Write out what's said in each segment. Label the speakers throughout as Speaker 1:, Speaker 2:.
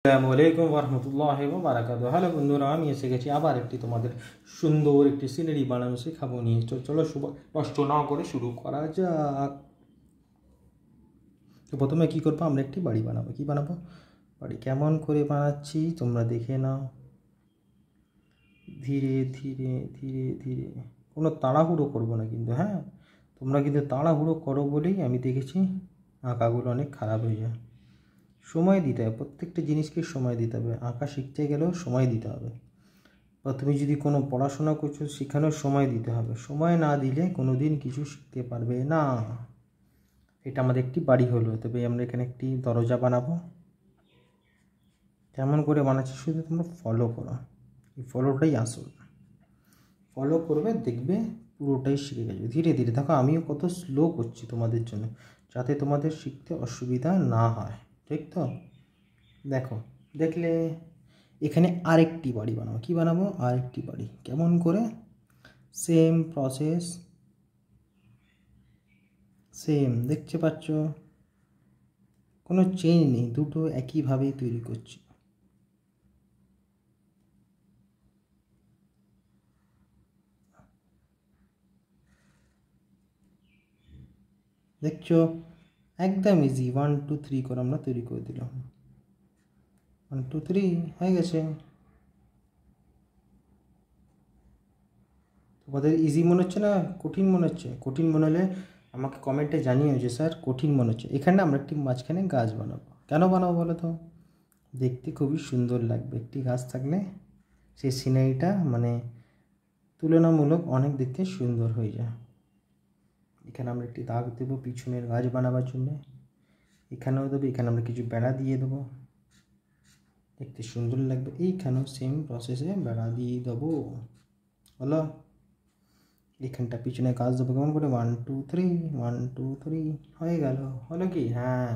Speaker 1: আসসালামু আলাইকুম ওয়া রাহমাতুল্লাহি ওয়া বারাকাতুহু। হ্যালো বন্ধুরা, আমি এসে গেছি আবার একটি তোমাদের সুন্দর একটি সিনারি বানানো শেখাবো নিয়ে। চলো নষ্ট না করে শুরু করা যাক। তো প্রথমে কী করবো, আমরা একটি বাড়ি বানাবো। কি বানাবো? বাড়ি কেমন করে বানাচ্ছি তোমরা দেখে নাও। ধীরে ধীরে ধীরে ধীরে, কোনো তাড়াহুড়ো করবো না কিন্তু। হ্যাঁ, তোমরা কিন্তু তাড়াহুড়ো করো বলেই আমি দেখেছি আঁকাগুলো অনেক খারাপ হয়ে যায়। সময় দিতে হবে, প্রত্যেকটা জিনিসকে সময় দিতে হবে। আঁকা শিখতে গেলেও সময় দিতে হবে। বা তুমি যদি কোনো পড়াশোনা করছো, শেখানোর সময় দিতে হবে। সময় না দিলে কোনো দিন কিছু শিখতে পারবে না। এটা আমাদের একটি বাড়ি হলো। তবে আমরা এখানে একটি দরজা বানাবো। কেমন করে বানাচ্ছি শুধু তোমরা ফলো করো। এই ফলোটাই আসল। ফলো করবে, দেখবে পুরোটাই শিখে যাবে ধীরে ধীরে। দেখো আমিও কত স্লো করছি তোমাদের জন্য, যাতে তোমাদের শিখতে অসুবিধা না হয়। ঠিক তো? দেখো, দেখলে এখানে আরেকটি বাড়ি বানাবো। কি বানাবো? আরেকটি বাড়ি। কেমন করে? Same process, same. দেখতে পাচ্ছ কোনো চেঞ্জ নেই, দুটো একইভাবেই তৈরি করছি। দেখছো, একদম ইজি। 1 2 3 করে আমরা তৈরি করে দিলাম। 1 2 3 হয়ে গেছে। তোমাদের ইজি মনে হচ্ছে না কঠিন মনে হচ্ছে? কঠিন মনে হলে আমাকে কমেন্টে জানিও যে স্যার কঠিন মনে হচ্ছে। এখানে আমরা একটি মাঝখানে গাছ বানাবো। কেন বানাবো বলো তো? দেখতে খুবই সুন্দর লাগবে একটি গাছ থাকলে। সেই সিনারিটা মানে তুলনামূলক অনেক দেখতে সুন্দর হয়ে যায়। এখানে আমরা একটি দাগ দেবো পিছনের গাছ বানাবার জন্য। এখানেও দেবো, এখানে আমরা কিছু বেড়া দিয়ে দেবো, দেখতে সুন্দর লাগবে। এইখানেও সেম প্রসেসে বেড়া দিয়ে দেবো। হলো? এখানটা পিছনে গাছ দেবো কেমন করে? 1 2 3 1 2 3 হয়ে গেল। হলো কি? হ্যাঁ,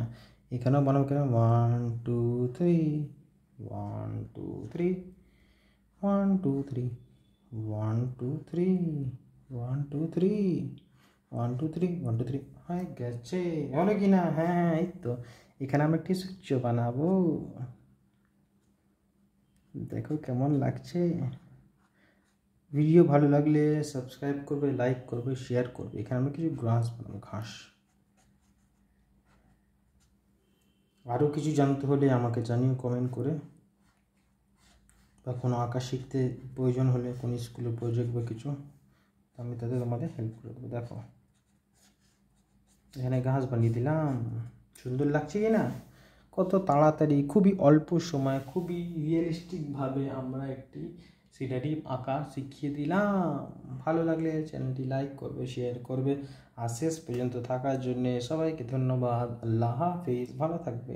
Speaker 1: এখানেও বানাবো কেন? 1 2 3 1 2 3 1 2 3 1 2 3 1 2 3 1 2 3 1 2 3 হয়ে গেছে। হলো কি না? হ্যাঁ, এই তো। এখানে আমরা একটি সূর্য বানাবো। দেখো কেমন লাগছে। ভিডিও ভালো লাগলে সাবস্ক্রাইব করবে, লাইক করবে, শেয়ার করবে। এখানে আমরা কিছু ঘাস বানাবো, ঘাস। আরও কিছু জানতে হলে আমাকে জানিও কমেন্ট করে, বা কোনো আঁকা শিখতে প্রয়োজন হলে, কোনো স্কুলের প্রজেক্ট বা কিছু, আমি তাদের তোমাদের হেল্প করে দেবো। দেখো এখানে ঘাস বানিয়ে দিলাম। সুন্দর লাগছে কি না? কত তাড়াতাড়ি, খুবই অল্প সময়, খুবই রিয়েলিস্টিকভাবে আমরা একটি সিনারি আঁকা শিখিয়ে দিলাম। ভালো লাগলে চ্যানেলটি লাইক করবে, শেয়ার করবে। আর শেষ পর্যন্ত থাকার জন্যে সবাইকে ধন্যবাদ। আল্লাহ হাফিজ, ভালো থাকবে।